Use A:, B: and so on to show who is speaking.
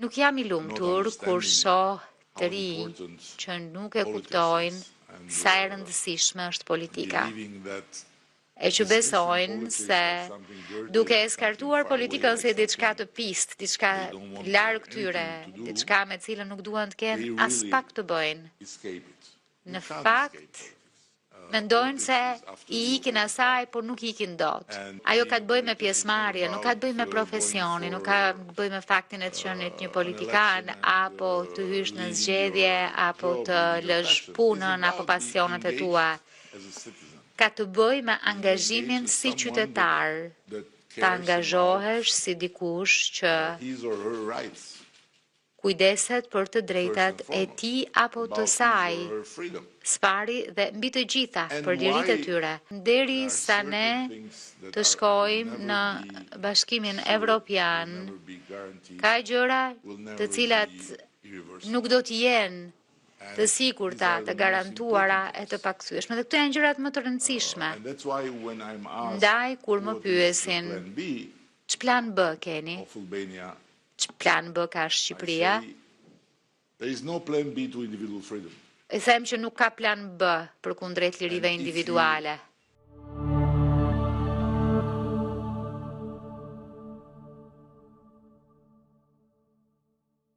A: Nuk jam I lumtur kur shoh të rinj që nuk e kuptojnë sa e rëndësishme është politika. E që besojnë se duke e skartuar politikën si diçka të pist, diçka larg tyre, diçka me cilën nuk duan të kenë as pak të bëjnë. Në fakt, mendojnë se I ikin asaj, por nuk ikin dot. Ajo ka të bëjë me pjesëmarrje, nuk ka të bëjë me profesionin, nuk ka të bëjë me faktin e të qenit një politikan, apo të hysh në zgjedhje, apo të lësh punën, apo pasionet e tua. Ka të bëjë me angazhimin si qytetar, të angazhohesh si dikush që kujdeset për të drejtat e tij apo të saj, spari dhe mbi të gjitha për liritë e tyre. Derisa ne të shkojmë në Bashkimin Evropian, ka gjëra të cilat nuk do të jenë të sigurta, të garantuara e të pakthyeshme. Dhe këto janë gjërat më të rëndësishme. Ndaj kur më pyesin, ç'plan B keni? Ç'plan B ka Shqipëria? E them që nuk ka plan B përkundrejt lirive individuale.